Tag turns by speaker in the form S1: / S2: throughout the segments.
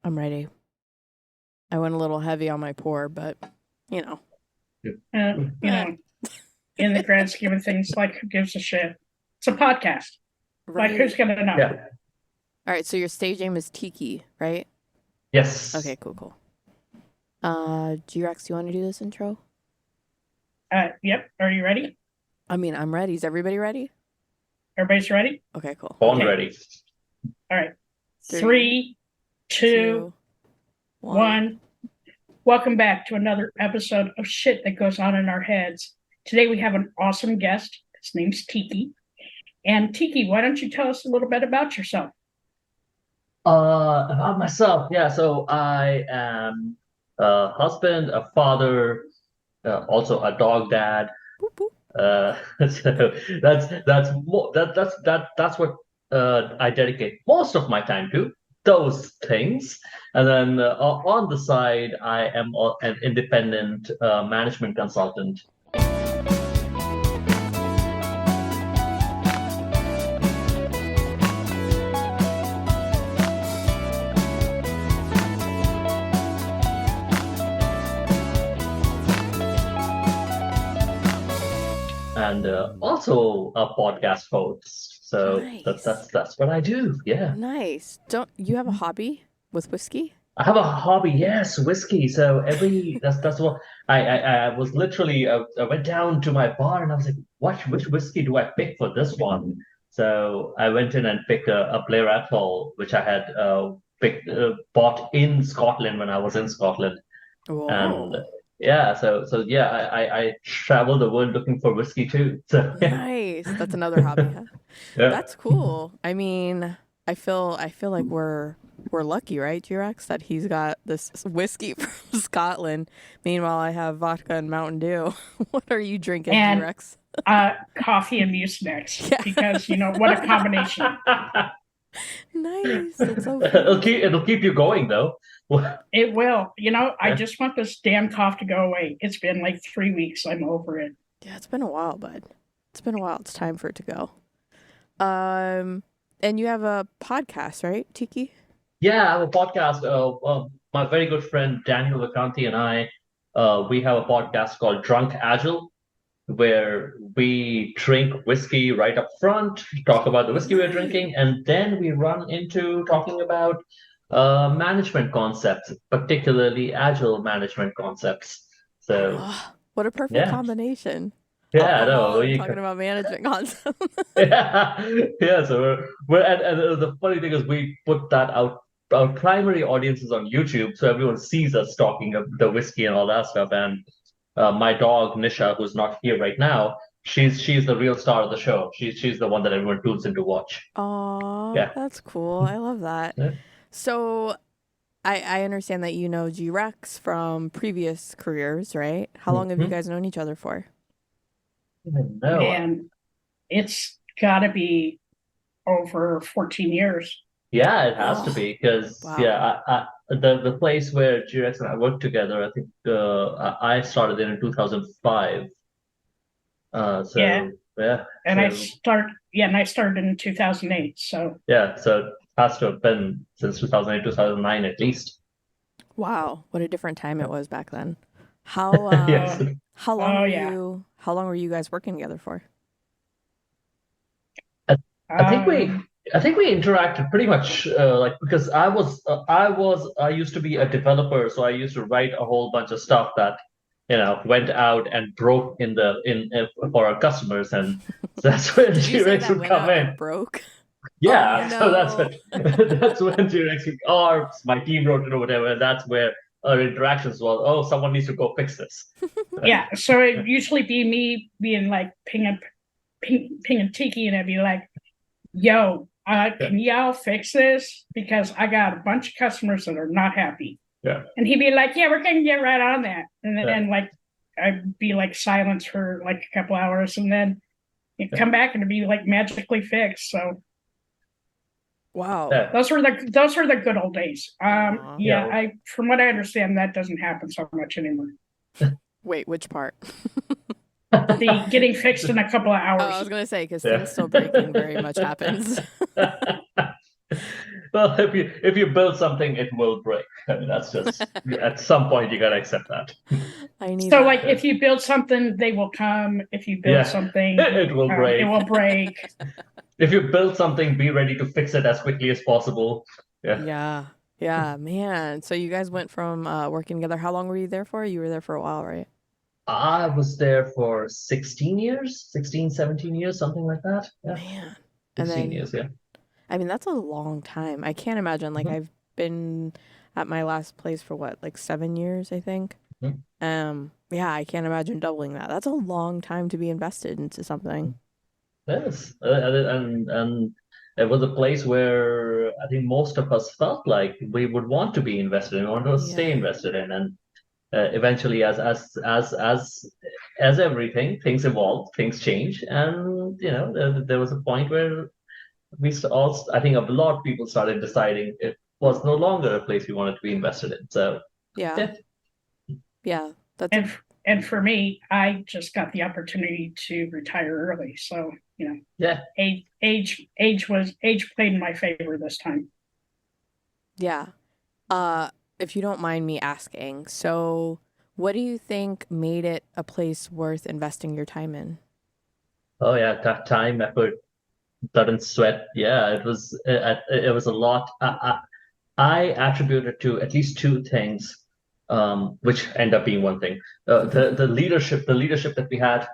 S1: I'm ready. I went a little heavy on my pour, but you know.
S2: You
S1: Eh.
S2: know, in the grand scheme of things, like who gives a shit? It's a podcast. Like who's
S1: Right.
S2: gonna know?
S3: Yeah.
S1: All right, so your stage name is Tiki, right? Okay,
S3: Yes.
S1: cool. G-Rex, do you want to do this intro?
S2: Yep. Are you ready?
S1: I mean, I'm ready. Is everybody ready?
S2: Everybody's ready?
S1: Okay, cool.
S3: Born
S2: Okay.
S3: ready.
S2: All right.
S1: Three,
S2: Three, two,
S1: two, one.
S2: one. Welcome back to another episode of shit that goes on in our heads. Today we have an awesome guest. His name's Tiki. And Tiki, why don't you tell us a little bit about yourself?
S3: About myself. Yeah. So I am a husband, a father, also a dog dad.
S1: Boop, boop.
S3: So that's what I dedicate most of my time to. Those things. And then on the side, I am an independent management consultant. And also a podcast host. So
S1: Nice.
S3: that's what I do. Yeah,
S1: Nice. Don't you have a hobby with whiskey?
S3: I have a hobby. Yes, whiskey. So that's what I was literally I went down to my bar and I was like, what which whiskey do I pick for this one? So I went in and picked a Blair Athol, which I had bought in Scotland when I was in Scotland. And
S1: Whoa.
S3: yeah, so yeah, I travel the world looking for whiskey too. So yeah,
S1: Nice. That's another hobby, huh?
S3: yeah.
S1: That's cool. I mean, I feel like we're lucky, right, G-Rex, that he's got this whiskey from Scotland. Meanwhile, I have vodka and Mountain Dew. What are you drinking,
S2: And
S1: G-Rex?
S2: coffee and mucinex,
S1: Yeah.
S2: because what a combination.
S1: Nice. That's so
S3: It'll
S1: fancy.
S3: keep you going though.
S2: It will. I
S3: Yeah.
S2: just want this damn cough to go away. It's been like 3 weeks. I'm over it.
S1: Yeah, it's been a while, bud. It's been a while. It's time for it to go. Um, and you have a podcast, right, Tiki?
S3: Yeah, I have a podcast. My very good friend Daniel Vacanti and I, we have a podcast called Drunk Agile, where we drink whiskey right up front, talk about the whiskey we're drinking,
S1: Nice.
S3: and then we run into talking about management concepts, particularly agile management concepts. So
S1: Oh, what a perfect
S3: yeah,
S1: combination.
S3: yeah,
S1: Alcohol
S3: no,
S1: and talking about management concepts.
S3: yeah, yeah. So we're and the funny thing is we put that out. Our primary audience is on YouTube, so everyone sees us talking of the whiskey and all that stuff. And my dog Nisha, who's not here right now, she's the real star of the show. She's the one that everyone tunes in to watch.
S1: Aw,
S3: Yeah.
S1: that's cool. I love that.
S3: Yeah.
S1: So I understand that you know G-Rex from previous careers, right? How long have you
S3: Mhm.
S1: guys known each other for?
S3: No.
S2: Man, it's got to be over 14 years.
S3: Yeah, it has to
S1: Oh,
S3: be because
S1: wow.
S3: yeah, the place where G-Rex and I worked together, I think I started there in 2005.
S2: Yeah.
S3: So yeah,
S2: And
S3: so
S2: I started in 2008. So,
S3: yeah, so it has to have been since 2008, 2009 at least.
S1: Wow, what a different time it was back then. How
S3: Yes.
S2: uh,
S1: how long
S2: oh,
S1: were
S2: yeah.
S1: you guys working together for?
S3: I, I think we
S2: Um,
S3: I think we interacted pretty much like because I used to be a developer, so I used to write a whole bunch of stuff that went out and broke in for our customers, and so that's when
S1: Did you say
S3: G-Rex
S1: that
S3: would
S1: went
S3: come
S1: out
S3: in.
S1: and broke? Oh
S3: Yeah, so that's
S1: no.
S3: when that's when G-Rex would, or my team wrote it or whatever, and that's where our interactions was. Oh, someone needs to go fix this.
S2: yeah. So it'd usually be me being like pinging Tiki, and I'd be like, yo,
S3: Yeah,
S2: can y'all fix this? Because I got a bunch of customers that are not happy.
S3: yeah,
S2: And he'd be like, yeah, we're going to get right on that. And
S3: yeah,
S2: then, like, I'd be like silent for like a couple hours, and then it'd
S3: yeah.
S2: come back and it'd be like magically fixed. So
S1: Wow.
S3: Yeah.
S2: those were the good old days.
S1: Aw.
S2: Yeah,
S3: Yeah.
S2: I from what I understand, that doesn't happen so much anymore.
S1: Wait, which part?
S2: The getting fixed in a couple of
S1: Oh, I
S2: hours.
S1: was gonna say because
S3: Yeah.
S1: things still breaking very much happens.
S3: Well, if you build something, it will break. I mean, that's just at some point you gotta accept that.
S1: I need
S2: So,
S1: that.
S2: like, if you build something, they will come. If you build
S3: Yeah,
S2: something,
S3: it will
S2: it
S3: break.
S2: will break.
S3: If you build something, be ready to fix it as quickly as possible. Yeah.
S1: Yeah. Yeah, man. So you guys went from working together. How long were you there for? You were there for a while, right?
S3: I was there for 16 years, 16, 17 years, something like that. Yeah,
S1: Man. And
S3: 16
S1: then,
S3: years, yeah.
S1: I mean, that's a long time. I can't imagine. Like,
S3: Mhm,
S1: I've been at my last place for what, like 7 years, I think.
S3: mhm.
S1: Yeah, I can't imagine doubling that. That's a long time to be invested into something.
S3: Yes, and it was a place where I think most of us felt like we would want to be invested in, want to stay
S1: Yeah.
S3: invested in, and eventually, as everything, things evolve, things change, and there was a point where all, I think, a lot of people started deciding it was no longer a place we wanted to be invested in. So
S1: Yeah.
S3: yeah,
S1: Yeah. That's a,
S2: And and for me, I just got the opportunity to retire early. So,
S3: yeah.
S2: age played in my favor this time.
S1: yeah. Uh, if you don't mind me asking, so what do you think made it a place worth investing your time in?
S3: Oh yeah, tough time, effort, blood and sweat. Yeah, it was a lot. I attribute it to at least two things, which end up being one thing. The leadership that we had,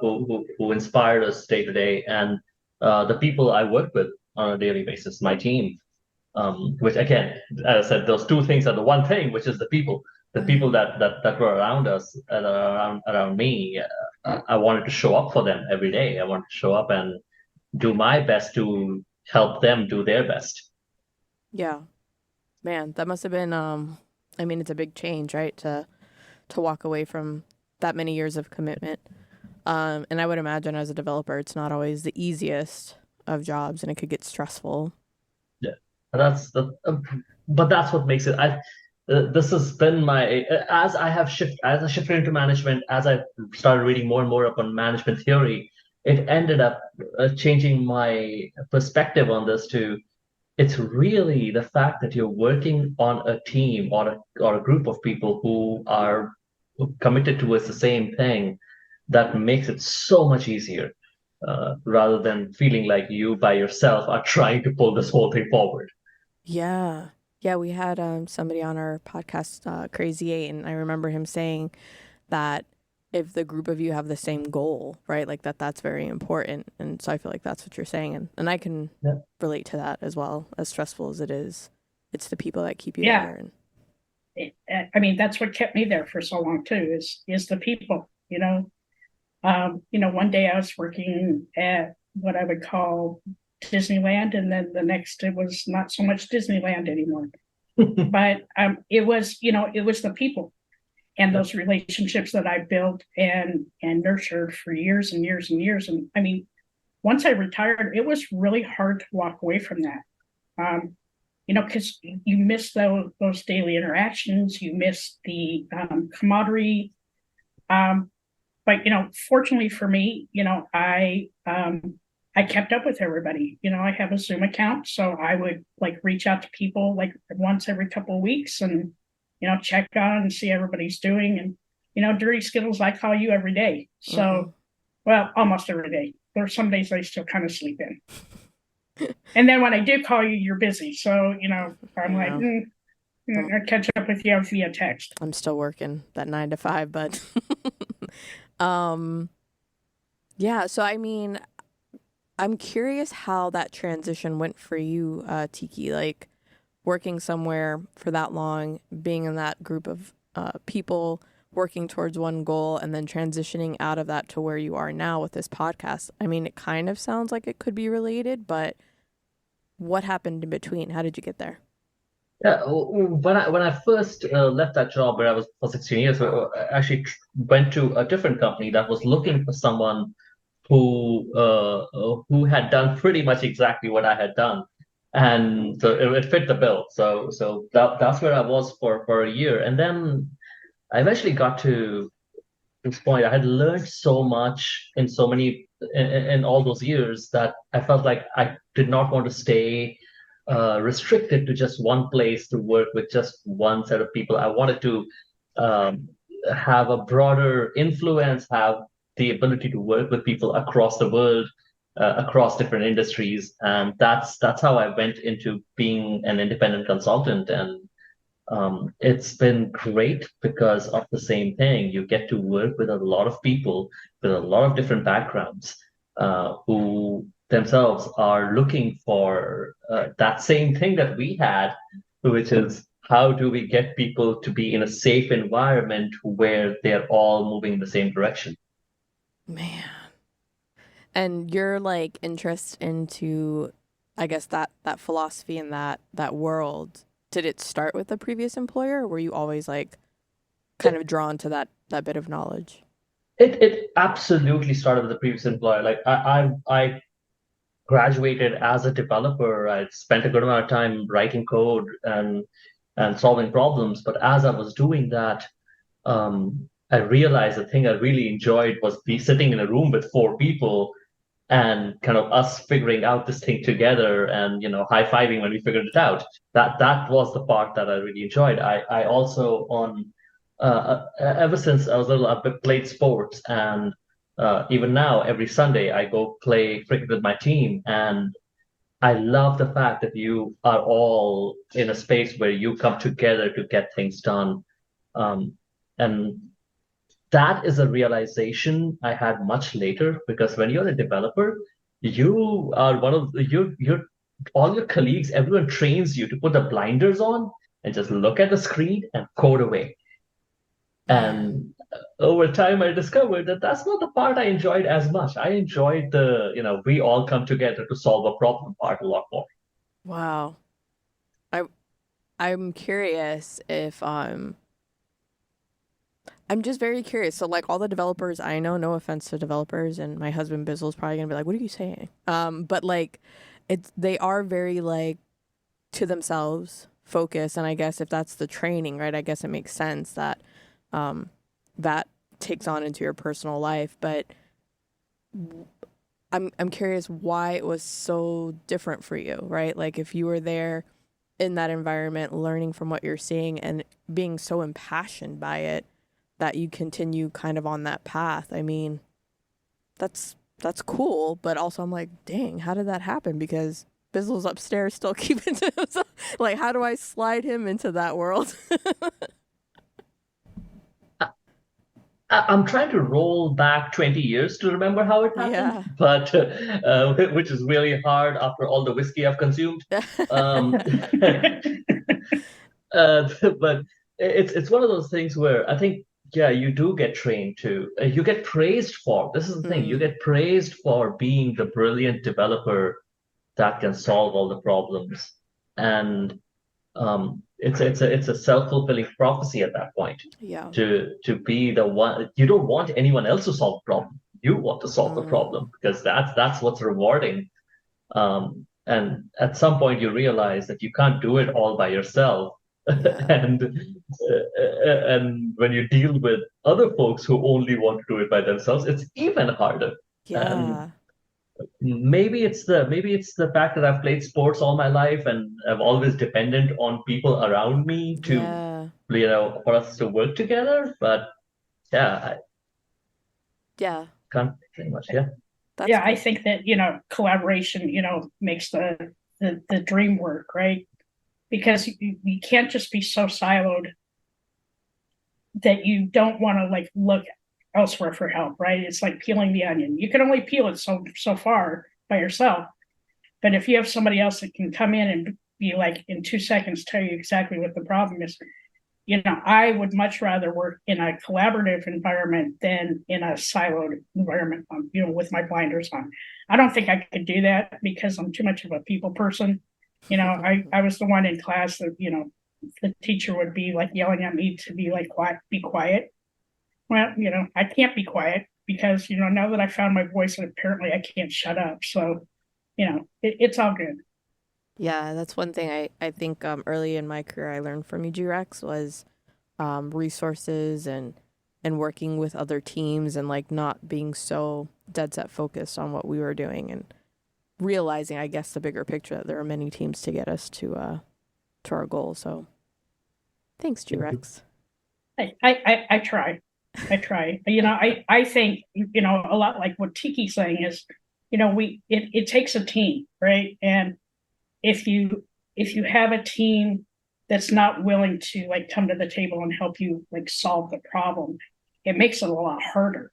S3: who inspired us day to day, and the people I work with on a daily basis, my team. Which again, as I said, those two things are the one thing, which is the people
S1: Mhm.
S3: that were around us and around me. I wanted to show up for them every day. I wanted to show up and do my best to help them do their best.
S1: Yeah. Man, that must have been I mean it's a big change, right? To walk away from that many years of commitment. And I would imagine as a developer it's not always the easiest of jobs and it could get stressful.
S3: Yeah, that's the, but that's what makes it. This has been my as I shifted into management, as I started reading more and more up on management theory, it ended up changing my perspective on this to it's really the fact that you're working on a team or a group of people who are committed towards the same thing that makes it so much easier, rather than feeling like you by yourself are trying to pull this whole thing forward.
S1: Yeah. Yeah, we had somebody on our podcast, Crazy Eight, and I remember him saying that if the group of you have the same goal, right, like that's very important. And so I feel like that's what you're saying. And I can
S3: Yeah.
S1: relate to that as well, as stressful as it is. It's the people that keep you
S2: Yeah,
S1: there. And
S2: I mean that's what kept me there for so long too. Is the people. One day I was working at what I would call Disneyland, and then the next it was not so much Disneyland anymore. But it was the people and
S3: Yeah.
S2: those relationships that I built and nurtured for years and years and years. And I mean, once I retired, it was really hard to walk away from that. Because you miss those daily interactions, you miss the camaraderie. Um, but fortunately for me, I kept up with everybody. I have a Zoom account, so I would like reach out to people like once every couple of weeks and check on and see everybody's doing. And Dirty Skittles, I call you every day.
S1: mm-hmm.
S2: So, well, almost every day. There are some days I still kind of sleep in. And then when I do call you, you're busy. So, I'm like,
S1: Yeah.
S2: I'll catch up with you via text.
S1: I'm still working that 9 to 5, but um, yeah. So I mean, I'm curious how that transition went for you, Tiki. Like working somewhere for that long, being in that group of people working towards one goal, and then transitioning out of that to where you are now with this podcast. I mean, it kind of sounds like it could be related, but what happened in between? How did you get there?
S3: Yeah, when I first left that job where I was for 16 years, I actually went to a different company that was looking for someone who had done pretty much exactly what I had done, and so it fit the bill. So that's where I was for a year, and then I eventually got to this point. I had learned so much in in all those years that I felt like I did not want to stay restricted to just one place to work with just one set of people. I wanted to um, have a broader influence, have the ability to work with people across the world, across different industries, and that's how I went into being an independent consultant. And it's been great because of the same thing. You get to work with a lot of people with a lot of different backgrounds who themselves are looking for that same thing that we had, which is how do we get people to be in a safe environment where they're all moving in the same direction?
S1: Man. And your like interest into, I guess that philosophy and that world, did it start with the previous employer, or were you always like kind of drawn to that bit of knowledge?
S3: It absolutely started with the previous employer. Like I graduated as a developer. I spent a good amount of time writing code and solving problems. But as I was doing that, I realized the thing I really enjoyed was be sitting in a room with four people and kind of us figuring out this thing together and high-fiving when we figured it out. That was the part that I really enjoyed. I also on ever since I was little, I've played sports, and even now every Sunday I go play cricket with my team, and I love the fact that you are all in a space where you come together to get things done. Um, and that is a realization I had much later, because when you're a developer, you are one of the, you're all your colleagues, everyone trains you to put the blinders on and just look at the screen and code away.
S1: Yeah.
S3: And over time, I discovered that that's not the part I enjoyed as much. I enjoyed we all come together to solve a problem part a lot more.
S1: Wow. I I'm curious if I'm just very curious. So like all the developers I know, no offense to developers, and my husband Bizzle's probably gonna be like, "What are you saying?" But like, they are very like to themselves focused, and I guess if that's the training, right? I guess it makes sense that um, that takes on into your personal life. But I'm curious why it was so different for you, right? Like if you were there in that environment, learning from what you're seeing and being so impassioned by it that you continue kind of on that path. I mean, that's cool, but also I'm like, dang, how did that happen? Because Bizzle's upstairs still keeping to himself. Like, how do I slide him into that world?
S3: I'm trying to roll back 20 years to remember how it happened,
S1: Yeah.
S3: but which is really hard after all the whiskey I've consumed. Um, but it's one of those things where I think, yeah, you do get trained to, you get praised for. This is the thing, you
S1: Mm,
S3: get praised for being the brilliant developer that can solve all the problems, and it's a self-fulfilling prophecy at that point
S1: yeah.
S3: to be the one. You don't want anyone else to solve the problem. You want to solve the
S1: Mm,
S3: problem because that's what's rewarding. And at some point, you realize that you can't do it all by yourself.
S1: yeah.
S3: And when you deal with other folks who only want to do it by themselves, it's even harder. And
S1: Yeah.
S3: maybe it's the fact that I've played sports all my life and I'm always dependent on people around me to,
S1: Yeah.
S3: for us to work together. But yeah, I
S1: Yeah.
S3: can't say much. Yeah.
S1: That's
S2: Yeah, I
S1: cool.
S2: think that, collaboration, makes the dream work, right? Because you can't just be so siloed that you don't want to like look elsewhere for help, right? It's like peeling the onion. You can only peel it so far by yourself. But if you have somebody else that can come in and be like in 2 seconds tell you exactly what the problem is, I would much rather work in a collaborative environment than in a siloed environment, with my blinders on. I don't think I could do that because I'm too much of a people person. I was the one in class that, the teacher would be like yelling at me to be like, quiet, be quiet. Well, I can't be quiet because, now that I found my voice, and apparently I can't shut up. So, it's all good.
S1: Yeah, that's one thing I think early in my career I learned from you, G-Rex, was resources and working with other teams and like not being so dead set focused on what we were doing. And realizing, I guess, the bigger picture that there are many teams to get us to our goal. So thanks, G-Rex.
S2: I try. I try. I think, a lot like what Tiki's saying is, it takes a team, right? And if you have a team that's not willing to like come to the table and help you like solve the problem, it makes it a lot harder.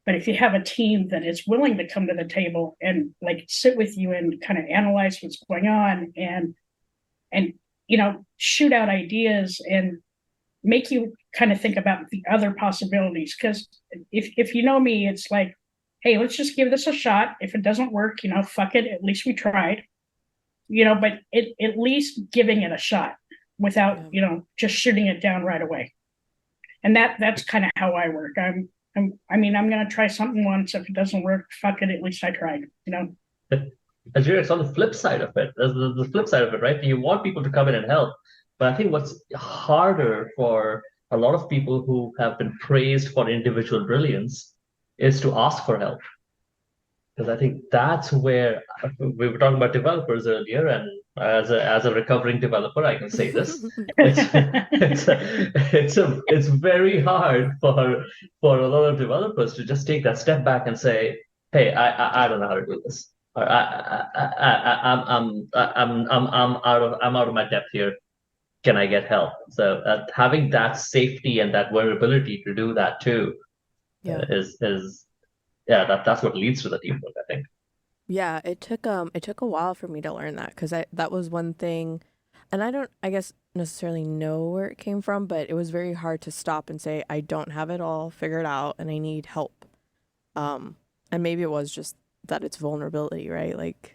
S2: But if you have a team that is willing to come to the table and like sit with you and kind of analyze what's going on and shoot out ideas and make you kind of think about the other possibilities. Because if you know me, it's like, hey, let's just give this a shot. If it doesn't work, fuck it. At least we tried. But at least giving it a shot without, just shooting it down right away. And that's kind of how I work. I'm going to try something once. If it doesn't work, fuck it. At least I tried,
S3: It's on the flip side of it. There's the flip side of it, right? You want people to come in and help. But I think what's harder for a lot of people who have been praised for individual brilliance is to ask for help. Because I think that's where we were talking about developers earlier, and as a recovering developer, I can say this: it's very hard for a lot of developers to just take that step back and say, "Hey, I don't know how to do this. Or I'm out of my depth here. Can I get help?" So having that safety and that vulnerability to do that too is that's what leads to the teamwork, I think.
S1: Yeah, it took a while for me to learn that, because that was one thing, and I don't, I guess, necessarily know where it came from, but it was very hard to stop and say I don't have it all figured out and I need help. And maybe it was just that it's vulnerability, right? Like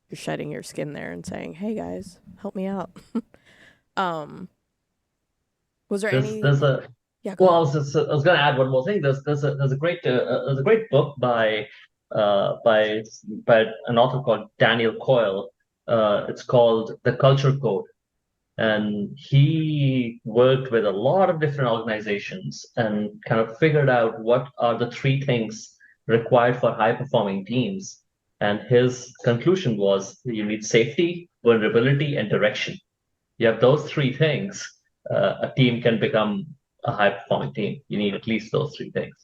S1: you're shedding your skin there and saying, "Hey guys, help me out." Was there any?
S3: There's a
S1: Yeah, go
S3: Well,
S1: ahead.
S3: I was going to add one more thing. There's a great book uh, by by an author called Daniel Coyle. It's called The Culture Code, and he worked with a lot of different organizations and kind of figured out what are the three things required for high performing teams. And his conclusion was you need safety, vulnerability, and direction. You have those three things, a team can become a high performing team. You need at least those three things.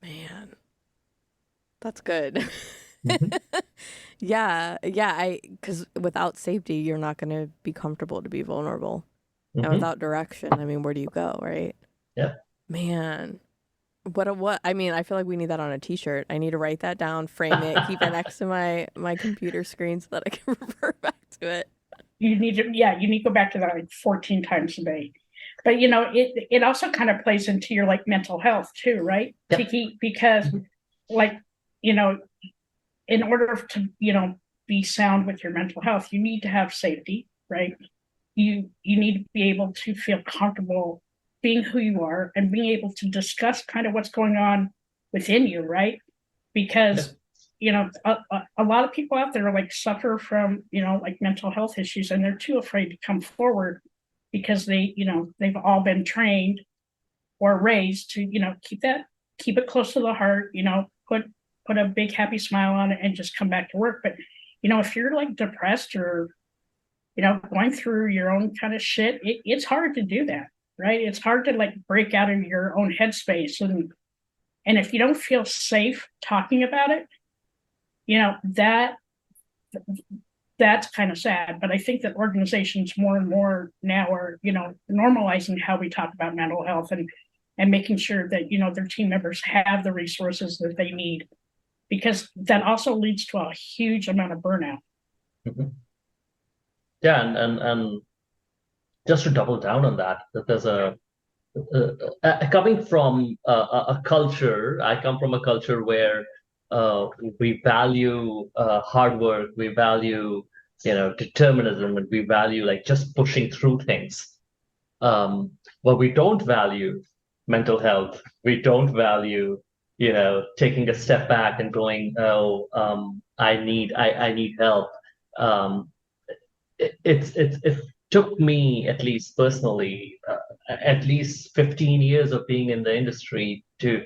S1: Man, that's good.
S3: Mhm.
S1: Yeah, because without safety, you're not going to be comfortable to be vulnerable. And
S3: Hmm.
S1: without direction, I mean, where do you go, right?
S3: Yeah.
S1: Man, what I mean, I feel like we need that on a t-shirt. I need to write that down, frame it, keep it next to my computer screen so that I can refer back to it.
S2: You need to go back to that like 14 times a day. But it also kind of plays into your like mental health too, right,
S3: Yep.
S2: Tiki? Because
S3: Mhm.
S2: like, in order to, be sound with your mental health, you need to have safety, right? You need to be able to feel comfortable being who you are and being able to discuss kind of what's going on within you, right?
S3: Yeah.
S2: Because a lot of people out there like suffer from like mental health issues, and they're too afraid to come forward because they've all been trained or raised to keep it close to the heart, put a big happy smile on it and just come back to work. But if you're like depressed or going through your own kind of shit, it's hard to do that, right? It's hard to like break out of your own headspace, and if you don't feel safe talking about it, that that's kind of sad. But I think that organizations more and more now are normalizing how we talk about mental health and making sure that their team members have the resources that they need, because that also leads to a huge amount of burnout.
S3: Mhm. Yeah, and just to double down on that, that there's coming from a culture. I come from a culture where we value hard work, we value determinism, and we value like just pushing through things. But we don't value mental health. We don't value taking a step back and going, oh, I need help. Um, it took me, at least personally, at least 15 years of being in the industry to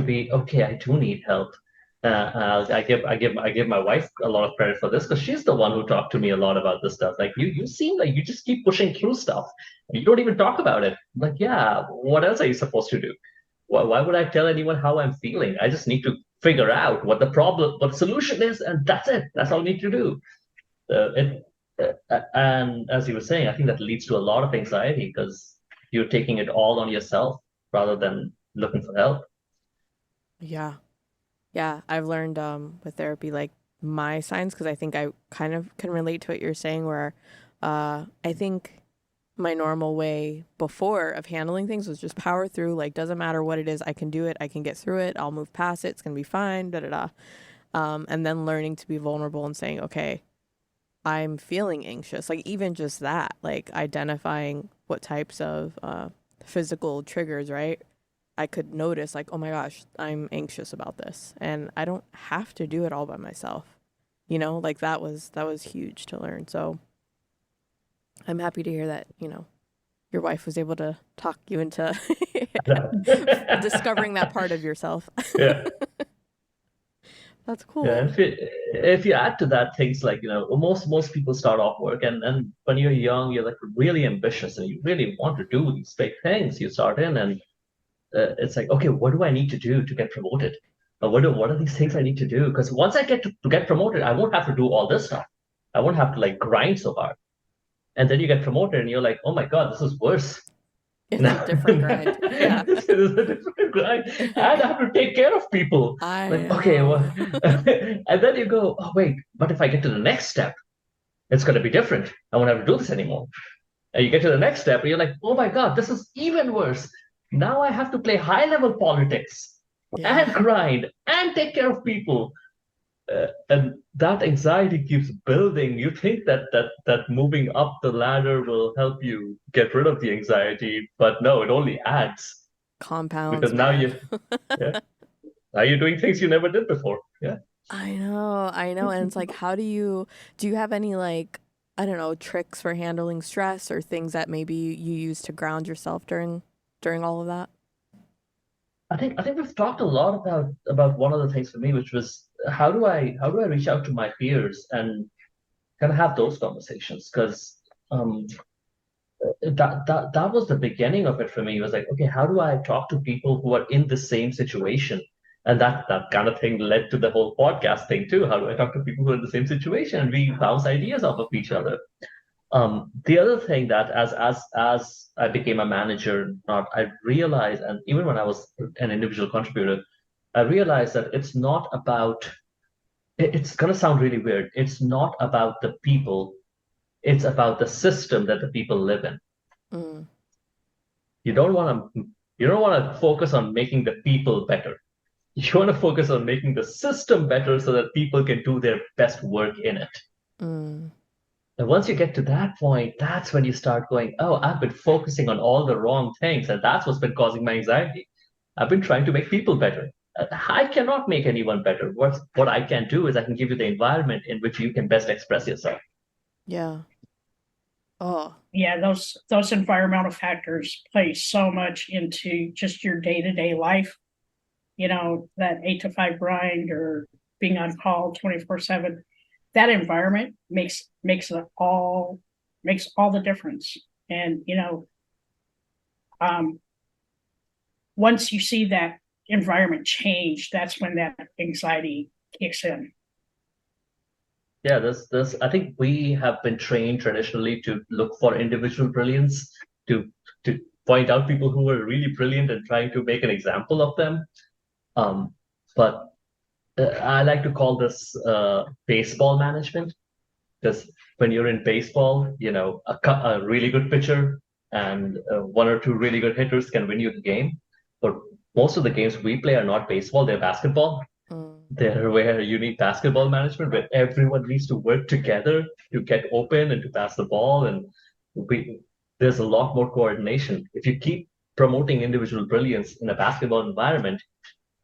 S3: be okay. I do need help. I give my wife a lot of credit for this because she's the one who talked to me a lot about this stuff. Like you seem like you just keep pushing through stuff. You don't even talk about it. I'm like, yeah, what else are you supposed to do? Why would I tell anyone how I'm feeling? I just need to figure out what the solution is, and that's it. That's all I need to do. And as you were saying, I think that leads to a lot of anxiety because you're taking it all on yourself rather than looking for help.
S1: Yeah. Yeah, I've learned with therapy like my signs because I think I kind of can relate to what you're saying where I think my normal way before of handling things was just power through, like doesn't matter what it is, I can do it, I can get through it, I'll move past it, it's gonna be fine, da da da. And then learning to be vulnerable and saying, okay, I'm feeling anxious. Like even just that, like identifying what types of physical triggers, right? I could notice like, oh my gosh, I'm anxious about this, and I don't have to do it all by myself. Like that was huge to learn. So I'm happy to hear that, your wife was able to talk you into discovering that part of yourself.
S3: Yeah.
S1: That's
S3: Yeah,
S1: cool.
S3: if you add to that things like most people start off work and when you're young you're like really ambitious and you really want to do these big things. You start in and it's like okay, what do I need to do to get promoted? Or what are these things I need to do? Because once I to get promoted, I won't have to do all this stuff. I won't have to like grind so hard. And then you get promoted and you're like, oh my God, this is worse.
S1: It's a
S3: Now,
S1: different grind. Yeah.
S3: this is a different grind. And I have to take care of people.
S1: I
S3: Like, okay, well,
S1: know.
S3: and then you go, oh wait, but if I get to the next step, it's going to be different. I won't have to do this anymore. And you get to the next step, and you're like, oh my God, this is even worse. Now I have to play high level politics
S1: Yeah.
S3: and grind and take care of people. And that anxiety keeps building. You think that moving up the ladder will help you get rid of the anxiety, but no, it only adds
S1: Compounds,
S3: because now
S1: man.
S3: you yeah, now you're doing things you never did before. Yeah.
S1: I know, I know. And it's like, do you have any like, I don't know, tricks for handling stress or things that maybe you use to ground yourself during all of that?
S3: I think we've talked a lot about one of the things for me, which was how do I reach out to my peers and kind of have those conversations because um, that was the beginning of it for me. It was like, okay, how do I talk to people who are in the same situation? And that kind of thing led to the whole podcast thing too. How do I talk to people who are in the same situation? And we bounce ideas off of each other. The other thing that as I became a manager, not I realized, and even when I was an individual contributor, I realized that it's not about. It's gonna sound really weird. It's not about the people. It's about the system that the people live in.
S1: Mm,
S3: You don't want to. You don't want to focus on making the people better. You want to focus on making the system better so that people can do their best work in it.
S1: mm.
S3: And once you get to that point, that's when you start going, oh, I've been focusing on all the wrong things. And that's what's been causing my anxiety. I've been trying to make people better. I cannot make anyone better. What I can do is I can give you the environment in which you can best express yourself.
S1: Yeah. Oh,
S2: Yeah, those environmental factors play so much into just your day-to-day life. That 8 to 5 grind or being on call 24/7. That environment makes all the difference. And um, once you see that environment change, that's when that anxiety kicks in.
S3: Yeah, this I think we have been trained traditionally to look for individual brilliance, to to point out people who are really brilliant and trying to make an example of them. Um, but I like to call this baseball management because when you're in baseball, a really good pitcher and one or two really good hitters can win you the game. But most of the games we play are not baseball; they're basketball.
S1: mm.
S3: They're where you need basketball management, where everyone needs to work together to get open and to pass the ball, and we, there's a lot more coordination. If you keep promoting individual brilliance in a basketball environment,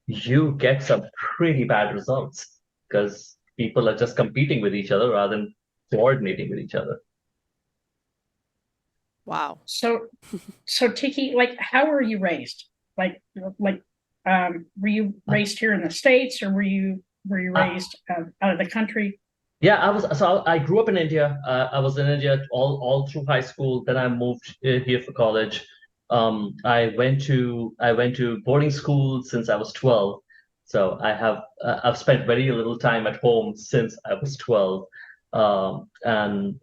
S3: you get some pretty bad results because people are just competing with each other rather than coordinating with each other.
S1: Wow.
S2: So Tiki, like, how were you raised? Like, were you
S3: Uh,
S2: raised here in the States, or were you? were you
S3: Uh,
S2: raised out of the country?
S3: yeah, I grew up in India. I was in India all through high school. Then I moved here for college. I went to boarding school since I was 12. So I've spent very little time at home since I was 12. And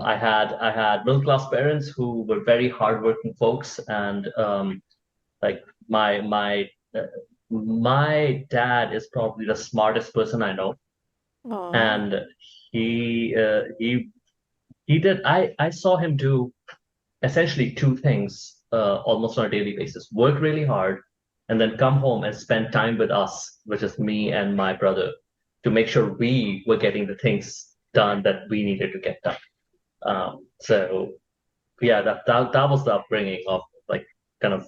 S3: I had middle class parents who were very hardworking folks, and like uh, my dad is probably the smartest person I know,
S1: Oh,
S3: and he did. I saw him do essentially two things almost on a daily basis: work really hard, and then come home and spend time with us, which is me and my brother, to make sure we were getting the things done that we needed to get done. So yeah, that was the upbringing of like kind of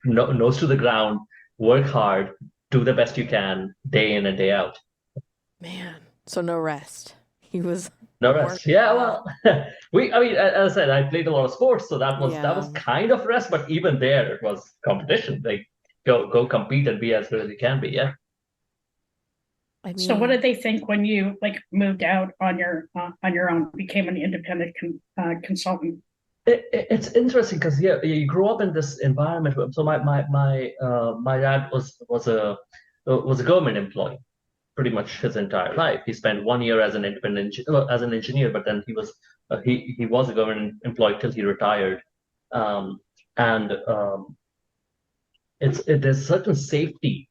S3: nose to the ground, work hard, do the best you can, day in and day out.
S1: man. So no rest. He was
S3: No
S1: working
S3: rest. Yeah,
S1: hard.
S3: well, I mean, as I said, I played a lot of sports, so that was
S1: Yeah.
S3: kind of rest, but even there, it was competition. Like go compete and be as good as you can be. Yeah.
S1: I
S2: So what
S1: mean,
S2: did they think when you like moved out on your own, became an independent consultant?
S3: It's interesting because yeah, you grow up in this environment. So my dad was a government employee pretty much his entire life. He spent 1 year as an as an engineer, but then he was a government employee till he retired. And there's certain safety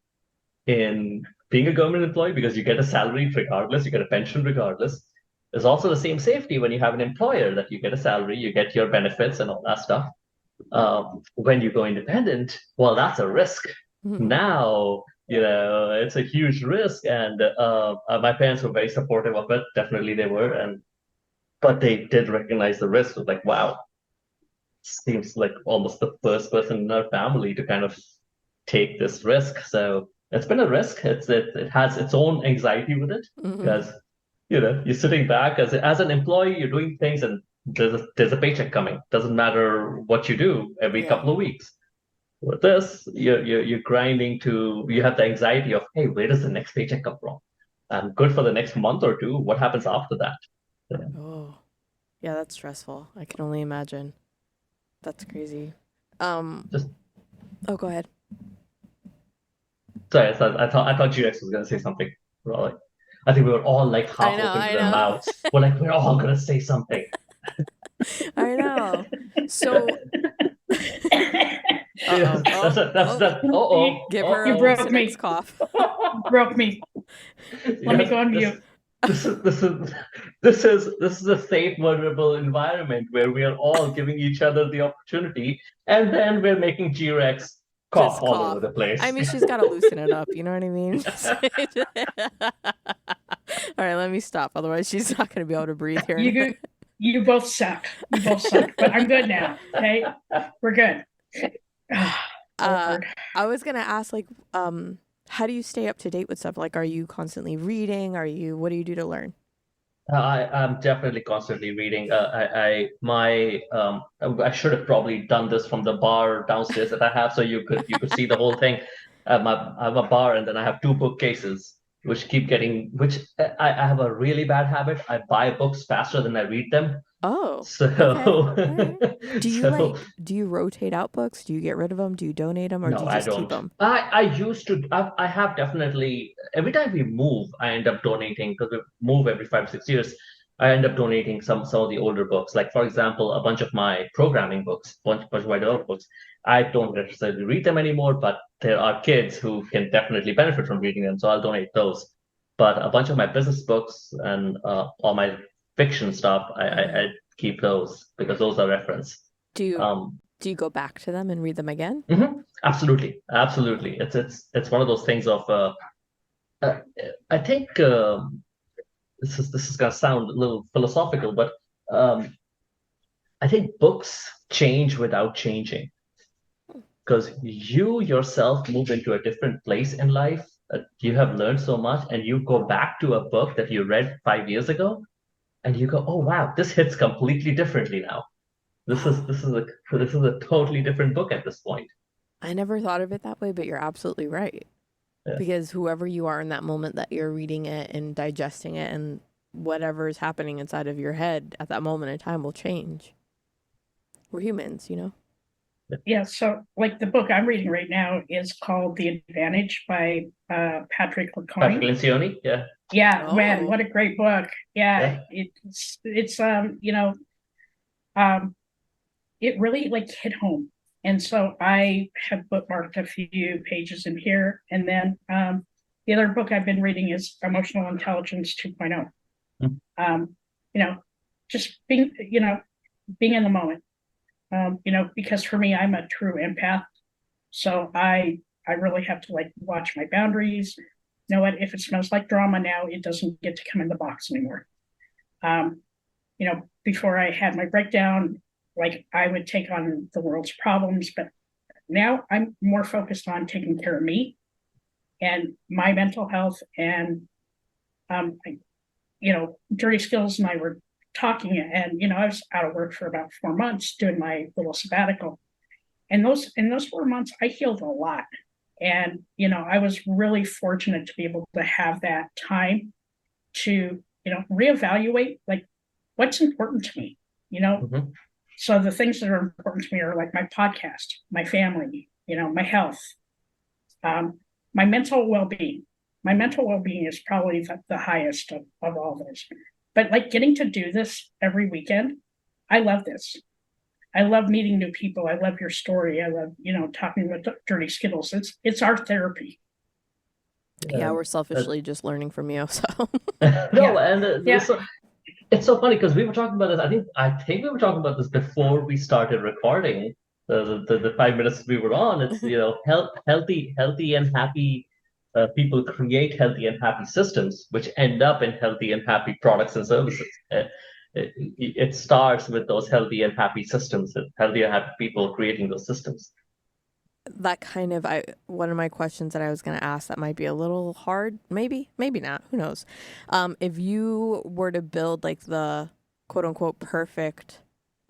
S3: in being a government employee because you get a salary regardless, you get a pension regardless. There's also the same safety when you have an employer that you get a salary, you get your benefits and all that stuff. When you go independent, well, that's a risk. Now, it's a huge risk, and my parents were very supportive of it. Definitely, they were, and but they did recognize the risk. Like, wow, seems like almost the first person in our family to kind of take this risk. So it's been a risk. It has its own anxiety with it
S1: mhm.
S3: because you're sitting back as an employee, you're doing things, and there's a paycheck coming. Doesn't matter what you do every
S1: Yeah.
S3: couple of weeks. With this, you're grinding to you have the anxiety of, hey, where does the next paycheck come from? I'm good for the next month or two. What happens after that? Yeah.
S1: Oh, yeah, that's stressful. I can only imagine. That's crazy. Um,
S3: Just
S1: oh, go ahead.
S3: sorry, I thought G-Rex was gonna say something. We're all like, I think we were all like
S1: I
S3: half
S1: know,
S3: open to
S1: I
S3: their
S1: know.
S3: mouths. We're all gonna say something.
S1: I know. So,
S3: Yes,
S1: uh-oh. Oh,
S3: that's
S1: oh,
S3: that.
S2: you,
S1: give her
S2: you
S1: a
S2: broke
S1: Mucinex
S2: me.
S1: cough.
S2: You broke me. Let me
S3: Yes,
S2: go on
S3: this
S2: mute.
S3: this is this is this is a safe, vulnerable environment where we are all giving each other the opportunity, and then we're making G-Rex cough
S1: Just
S3: all over
S1: cough.
S3: the
S1: I
S3: place.
S1: mean, she's got to loosen it up. You know what I mean? All right, let me stop. Otherwise, she's not going to be able to breathe here in a
S2: You you both suck. You both suck. But I'm good now. Okay, we're good.
S1: Uh,
S2: Lord.
S1: I was gonna ask, like, how do you stay up to date with stuff? Like, are you constantly reading? What do you do to learn?
S3: I'm definitely constantly reading. I should have probably done this from the bar downstairs that I have, so you could see the whole thing. I have a bar, and then I have two bookcases, which keep getting. Which I have a really bad habit. I buy books faster than I read them.
S1: Oh,
S3: So
S1: okay. All right.
S3: so
S1: Do you rotate out books? Do you get rid of them? Do you donate them, or do
S3: no,
S1: you
S3: I
S1: just keep
S3: don't.
S1: them?
S3: I used to. I have definitely. Every time we move, I end up donating because we move every 5 6 years. I end up donating some of the older books. Like for example, a bunch of my programming books, bunch of my development books. I don't necessarily read them anymore, but there are kids who can definitely benefit from reading them, so I'll donate those. But a bunch of my business books and all my fiction stuff, I keep those because those are reference.
S1: Do you
S3: Um,
S1: do you go back to them and read them again?
S3: Absolutely,
S1: Oh,
S3: absolutely. It's one of those things of uh I think this is gonna sound a little philosophical, but um, I think books change without changing because you yourself move into a different place in life. You have learned so much, and you go back to a book that you read 5 years ago, and you go, "Oh wow, this hits completely differently now. This is
S1: oh,
S3: this is a this is a totally different book at this point."
S1: I never thought of it that way, but you're absolutely right. Because whoever you are in that moment that you're reading it and digesting it, and whatever is happening inside of your head at that moment in time will change. We're humans, you know?
S2: Yeah, so like the book I'm reading right now is called The Advantage by Patrick
S3: Patrick
S2: Lencioni.
S3: Lencioni, yeah,
S2: Yeah, man,
S1: Oh,
S2: what a great book. Yeah,
S3: yeah.
S2: it's um it really like hit home. And so I have bookmarked a few pages in here. And then the other book I've been reading is Emotional Intelligence 2.0.
S3: Mm.
S2: You know, just being in the moment. Because for me, I'm a true empath. So I really have to like watch my boundaries. You know what? If it smells like drama now, it doesn't get to come in the box anymore. Um, Before I had my breakdown, like I would take on the world's problems, but now I'm more focused on taking care of me and my mental health. And, Dirty Skills and I were talking, and, I was out of work for about 4 months doing my little sabbatical. And in those 4 months, I healed a lot. And, I was really fortunate to be able to have that time to, reevaluate like what's important to me, you know?
S3: Mm-hmm.
S2: So the things that are important to me are like my podcast, my family, my health, my mental well-being. My mental well-being is probably the highest of all those. But like getting to do this every weekend, I love this. I love meeting new people. I love your story. I love, talking with Dirty Skittles. It's our therapy.
S1: yeah,
S3: Um,
S1: we're
S3: uh,
S1: selfishly just learning from you. So,
S3: no,
S2: Yeah.
S3: and
S2: Yeah.
S3: so it's so funny because we were talking about this. I think we were talking about this before we started recording. The 5 minutes we were on. It's healthy and happy people create healthy and happy systems, which end up in healthy and happy products and services. It starts with those healthy and happy systems, and healthy and happy people creating those systems.
S1: that kind of one of my questions that I was going to ask that might be a little hard, maybe not, who knows. If you were to build like the quote unquote perfect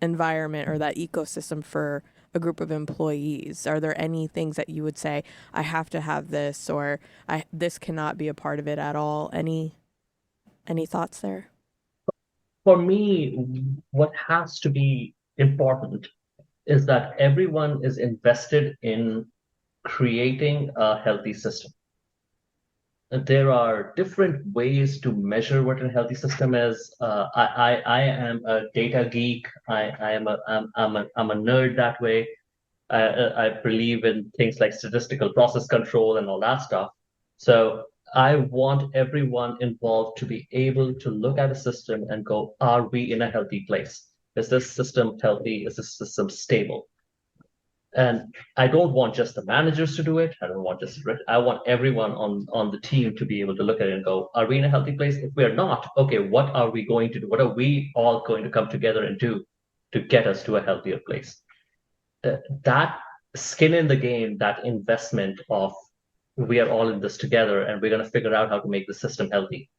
S1: environment or that ecosystem for a group of employees, are there any things that you would say I have to have this, or this cannot be a part of it at all? Any thoughts there?
S3: For me, what has to be important is that everyone is invested in creating a healthy system. There are different ways to measure what a healthy system is. I am a data geek. I'm a nerd that way. I believe in things like statistical process control and all that stuff. So I want everyone involved to be able to look at a system and go, are we in a healthy place? Is this system healthy? Is this system stable? And I don't want just the managers to do it. I don't want just I want everyone on the team to be able to look at it and go, are we in a healthy place? If we're not, okay, what are we going to do? What are we all going to come together and do to get us to a healthier place? That skin in the game, that investment of we are all in this together and we're going to figure out how to make the system healthy.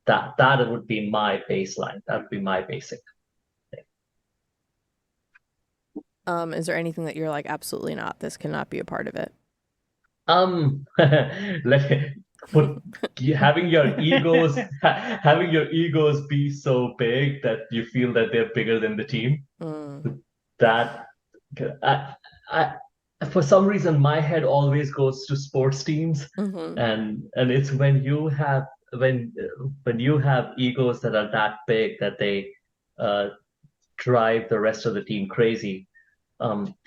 S3: That would be my baseline. That would be my basic.
S1: Is there anything that you're like, absolutely not, this cannot be a part of it?
S3: Let put having your egos be so big that you feel that they're bigger than the team.
S1: Mm.
S3: That I, I for some reason my head always goes to sports teams,
S1: Mm-hmm.
S3: and it's when you have egos that are that big that they uh, drive the rest of the team crazy.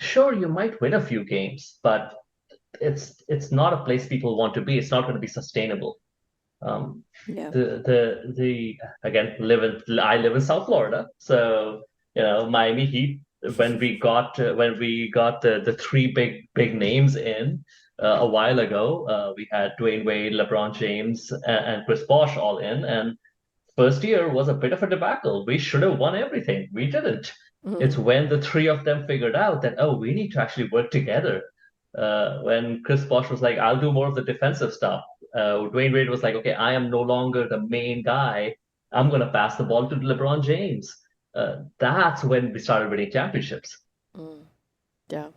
S3: Sure, you might win a few games, but it's not a place people want to be. It's not going to be sustainable. Um,
S1: Yeah.
S3: the again I live in South Florida, so Miami Heat. When we got the three big names in a while ago, we had Dwayne Wade, LeBron James, and Chris Bosh all in, and first year was a bit of a debacle. We should have won everything. We didn't. It's
S1: Mm-hmm.
S3: when the three of them figured out that, oh, we need to actually work together. When Chris Bosh was like, I'll do more of the defensive stuff. Dwayne Wade was like, okay, I am no longer the main guy. I'm going to pass the ball to LeBron James. That's when we started winning championships.
S1: Mm. Yeah.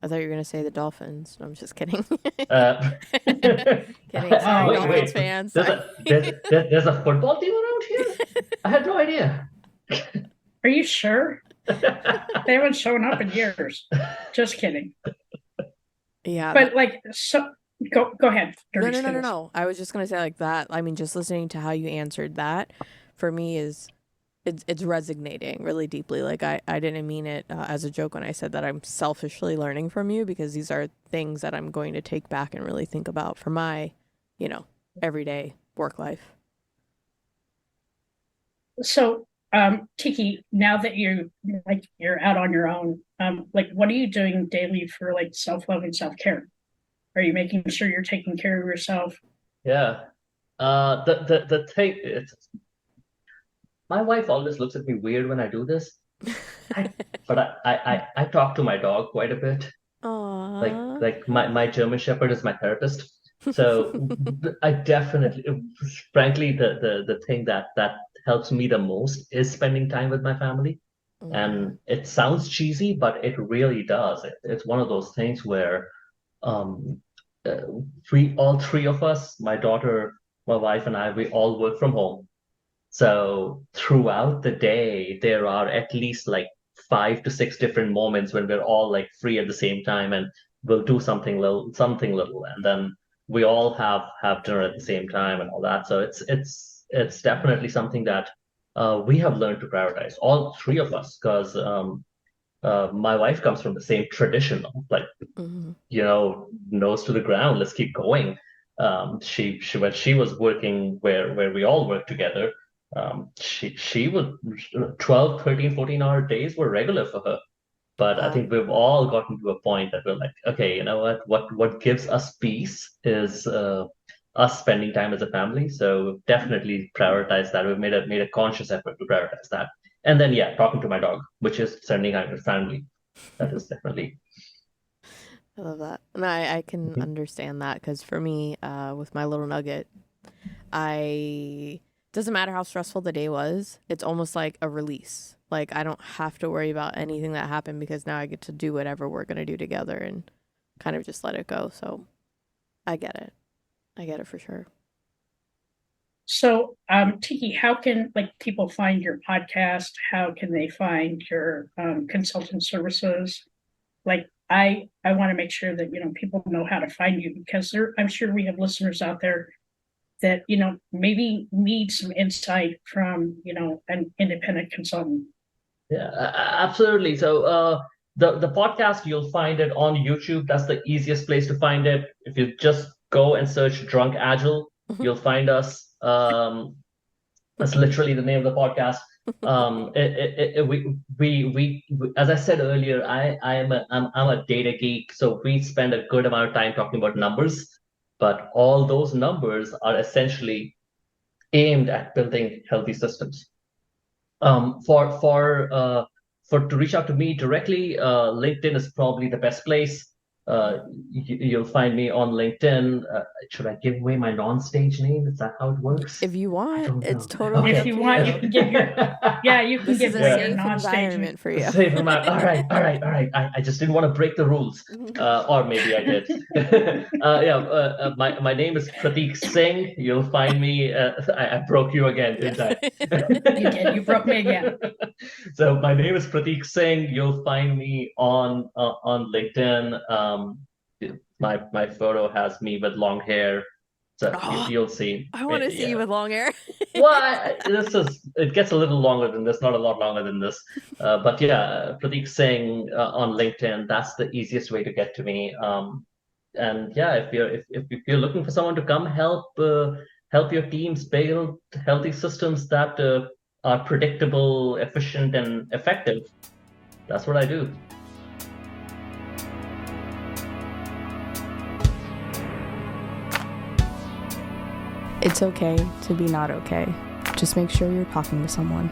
S1: I thought you were gonna say the Dolphins. No, I'm just kidding.
S3: Uh,
S1: Kidding. Sorry,
S2: Wait,
S1: Dolphins
S3: wait.
S1: fans.
S3: There's
S1: Sorry.
S3: there's a football team around here? I had no idea.
S2: Are you sure? They haven't shown up in years. Just kidding.
S1: Yeah.
S2: But like, so go ahead.
S1: No,
S2: Dirty
S1: no, no, no,
S2: Skittles.
S1: no. I was just gonna say like that. I mean, just listening to how you answered that, for me is it's resonating really deeply. Like I didn't mean it as a joke when I said that I'm selfishly learning from you, because these are things that I'm going to take back and really think about for my, everyday work life.
S2: So, Tiki, now that you're out on your own, like what are you doing daily for like self-love and self-care? Are you making sure you're taking care of yourself?
S3: Yeah. The thing is, my wife always looks at me weird when I do this. But I talk to my dog quite a bit.
S1: Aww.
S3: Like my German Shepherd is my therapist. So I definitely, frankly, the thing that helps me the most is spending time with my family. And it sounds cheesy, but it really does. It's one of those things where um, uh, we all three of us, my daughter, my wife, and I, we all work from home. So throughout the day, there are at least like 5 to 6 different moments when we're all like free at the same time, and we'll do something little, and then we all have dinner at the same time and all that. So it's definitely something that we have learned to prioritize, all three of us, because my wife comes from the same tradition, like
S1: Mm-hmm.
S3: nose to the ground, let's keep going. She when she was working where we all work together, she would 12, 13, 14-hour days were regular for her. But I
S1: Wow.
S3: think we've all gotten to a point that we're like, okay, you know what gives us peace is us spending time as a family. So definitely prioritize that. We've made a conscious effort to prioritize that. And then yeah, talking to my dog, which is spending time with family. That is definitely.
S1: I love that. And I can understand that, because for me, with my little nugget, I doesn't matter how stressful the day was, it's almost like a release. Like I don't have to worry about anything that happened, because now I get to do whatever we're gonna do together and kind of just let it go. So I get it. I get it for sure.
S2: So, Tiki, how can like people find your podcast? How can they find your consultant services? Like, I want to make sure that people know how to find you, because I'm sure we have listeners out there that maybe need some insight from an independent consultant.
S3: Yeah, absolutely. So the podcast, you'll find it on YouTube. That's the easiest place to find it. If you just go and search Drunk Agile, you'll find us. That's literally the name of the podcast. As I said earlier, I'm a data geek, so we spend a good amount of time talking about numbers, but all those numbers are essentially aimed at building healthy systems. For to reach out to me directly, LinkedIn is probably the best place. You'll find me on LinkedIn. Should I give away my non-stage name? Is that how it works?
S1: If you
S3: I
S1: want,
S3: don't
S1: it's
S3: know.
S1: totally
S2: If
S1: up
S2: you
S1: to
S2: want,
S1: you.
S2: you can give you can
S1: This
S2: give
S1: is a
S2: away your
S1: safe
S2: non-stage.
S1: environment for you.
S3: Save him out. All right, all right, all right. I just didn't want to break the rules, or maybe I did. My name is Prateek Singh. You'll find me. I broke you again, didn't I?
S2: You did. You broke me again.
S3: So my name is Prateek Singh. You'll find me on LinkedIn. My photo has me with long hair, so
S1: Oh,
S3: you'll see.
S1: I want to see you
S3: Yeah.
S1: with long hair.
S3: Well, it gets a little longer than this, not a lot longer than this. But yeah, Prateek Singh on LinkedIn. That's the easiest way to get to me. And yeah, if you're looking for someone to come help your teams build healthy systems that are predictable, efficient, and effective, that's what I do.
S4: It's okay to be not okay. Just make sure you're talking to someone.